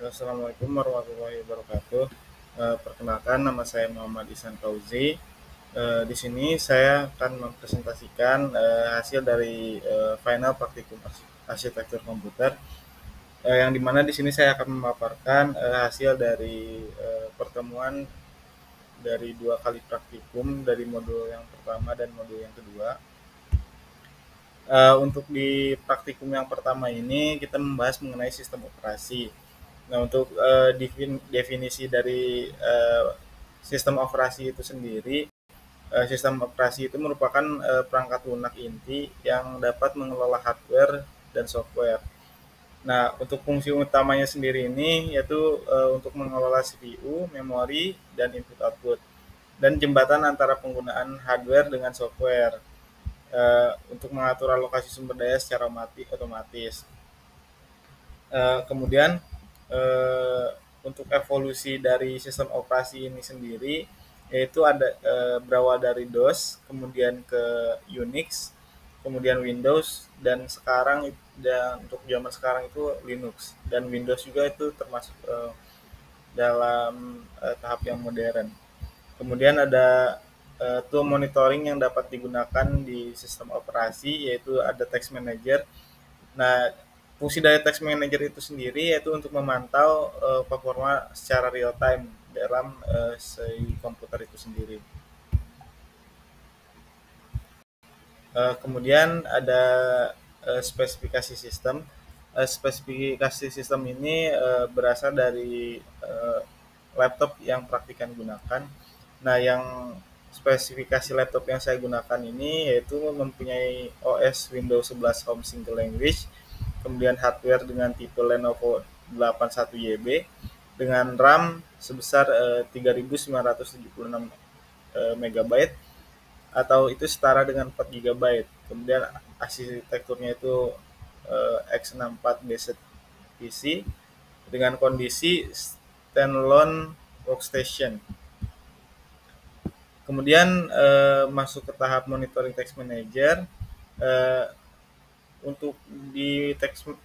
Assalamualaikum warahmatullahi wabarakatuh. Perkenalkan, nama saya Muhammad Ihsan Fauzi. Di sini saya akan mempresentasikan hasil dari final praktikum arsitektur komputer, yang dimana di sini saya akan memaparkan hasil dari pertemuan dari dua kali praktikum dari modul yang pertama dan modul yang kedua. Untuk di praktikum yang pertama ini kita membahas mengenai sistem operasi. Nah, untuk definisi dari sistem operasi itu sendiri, sistem operasi itu merupakan perangkat lunak inti yang dapat mengelola hardware dan software. Nah, untuk fungsi utamanya sendiri ini yaitu untuk mengelola CPU, memori, dan input-output, dan jembatan antara penggunaan hardware dengan software untuk mengatur alokasi sumber daya secara otomatis. Kemudian eh, untuk evolusi dari sistem operasi ini sendiri yaitu ada berawal dari DOS, kemudian ke Unix, kemudian Windows, dan sekarang dan untuk zaman sekarang itu Linux dan Windows juga itu termasuk dalam tahap yang modern. Kemudian ada tool monitoring yang dapat digunakan di sistem operasi, yaitu ada Task Manager. Nah, fungsi dari Task Manager itu sendiri yaitu untuk memantau performa secara real time dalam si komputer itu sendiri. Kemudian ada spesifikasi sistem. Spesifikasi sistem ini berasal dari laptop yang praktikan gunakan. Nah, yang spesifikasi laptop yang saya gunakan ini yaitu mempunyai OS Windows 11 Home Single Language, kemudian hardware dengan tipe Lenovo 81YB dengan RAM sebesar 3976 MB atau itu setara dengan 4 GB. Kemudian arsitekturnya itu x64 based PC dengan kondisi standalone workstation. Kemudian masuk ke tahap monitoring text manager. Eh, untuk di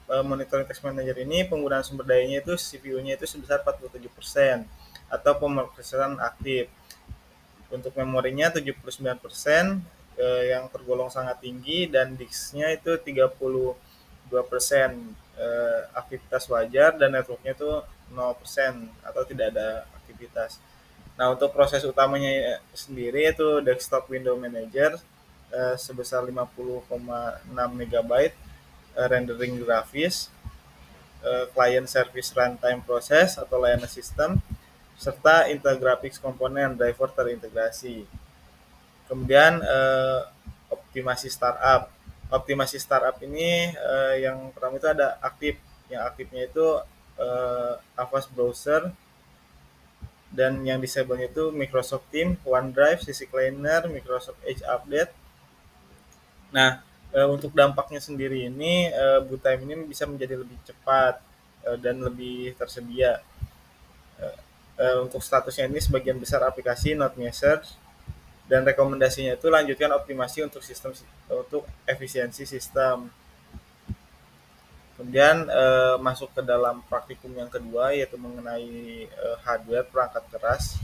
monitoring text manager ini penggunaan sumber dayanya itu CPU-nya itu sebesar 47% atau pemrosesan aktif. Untuk memorinya 79%, yang tergolong sangat tinggi, dan disknya itu 32%, aktivitas wajar, dan networknya itu 0% atau tidak ada aktivitas. Nah, untuk proses utamanya sendiri itu desktop window manager sebesar 50,6 MB, rendering grafis, client service runtime process atau layanan sistem, serta Intel Graphics komponen driver terintegrasi. Kemudian optimasi startup. Optimasi startup ini yang pertama itu ada aktif. Yang aktifnya itu Avast Browser, dan yang disable itu Microsoft Teams, OneDrive, CC Cleaner, Microsoft Edge Update. Nah, untuk dampaknya sendiri ini boot time ini bisa menjadi lebih cepat dan lebih tersedia. Untuk statusnya ini sebagian besar aplikasi not measured, dan rekomendasinya itu lanjutkan optimasi untuk sistem untuk efisiensi sistem. Kemudian masuk ke dalam praktikum yang kedua yaitu mengenai hardware perangkat keras.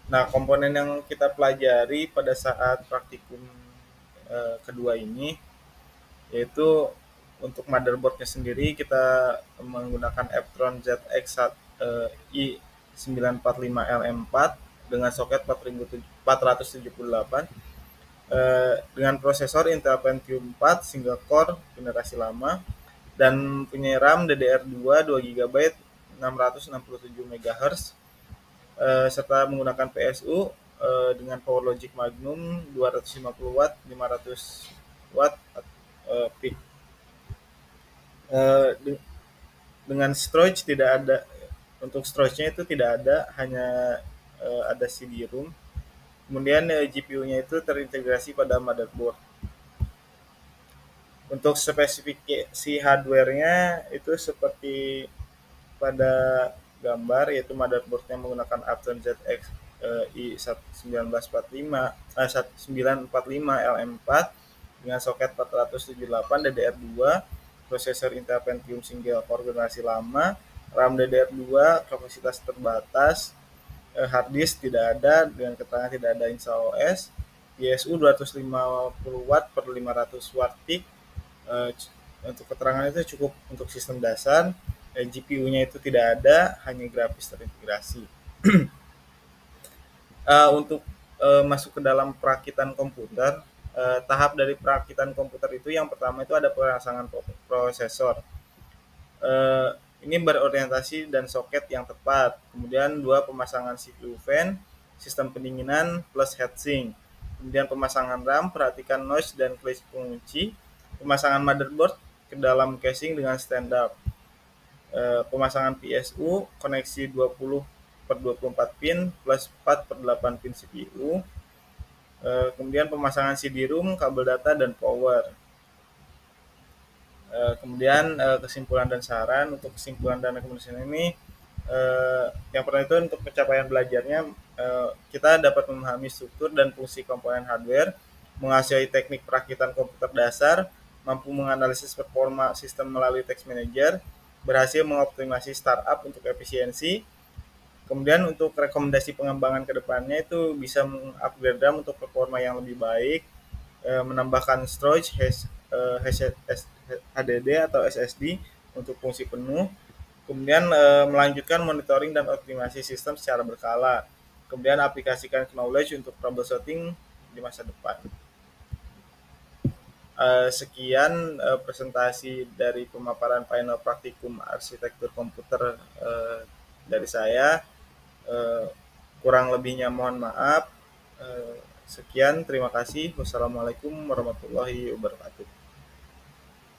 Nah, komponen yang kita pelajari pada saat praktikum kedua ini yaitu untuk motherboardnya sendiri kita menggunakan Eptron ZX i945LM4 dengan soket 478 dengan prosesor Intel Pentium 4 single core generasi lama, dan punya RAM DDR2 2 GB 667 MHz, serta menggunakan PSU dengan power logic Magnum 250 watt 500 watt peak. Dengan storage tidak ada, untuk storage-nya itu tidak ada, hanya ada CD-ROM. Kemudian GPU-nya itu terintegrasi pada motherboard. Untuk spesifikasi hardware-nya itu seperti pada gambar, yaitu motherboard yang menggunakan Athlon ZX i945 LM4 dengan soket 478 DDR2, prosesor Intel Pentium single core generasi lama, RAM DDR2 kapasitas terbatas, hard disk tidak ada dengan keterangan tidak ada install OS, ISU 250 watt per 500 watt peak. Eh, untuk keterangan itu cukup untuk sistem dasar. GPU-nya itu tidak ada, hanya grafis terintegrasi. Untuk masuk ke dalam perakitan komputer, tahap dari perakitan komputer itu yang pertama itu ada pemasangan prosesor. Eh, ini berorientasi dan soket yang tepat. Kemudian dua, pemasangan CPU fan, sistem pendinginan plus heatsink. Kemudian pemasangan RAM, perhatikan noise dan clash pengunci. Pemasangan motherboard ke dalam casing dengan standar. Pemasangan PSU, koneksi 20 per 24 pin plus 4 per 8 pin CPU. Kemudian pemasangan CD-ROM, kabel data dan power. Kemudian kesimpulan dan saran. Untuk kesimpulan dan rekomendasi ini, yang pertama itu untuk pencapaian belajarnya, kita dapat memahami struktur dan fungsi komponen hardware, menguasai teknik perakitan komputer dasar, mampu menganalisis performa sistem melalui text manager, berhasil mengoptimasi startup untuk efisiensi. Kemudian untuk rekomendasi pengembangan ke depannya itu bisa mengupgrade RAM untuk performa yang lebih baik, menambahkan storage HDD atau SSD untuk fungsi penuh. Kemudian melanjutkan monitoring dan optimasi sistem secara berkala. Kemudian aplikasikan knowledge untuk troubleshooting di masa depan. Sekian presentasi dari pemaparan final praktikum arsitektur komputer dari saya. Kurang lebihnya mohon maaf. Sekian, terima kasih. Wassalamualaikum warahmatullahi wabarakatuh.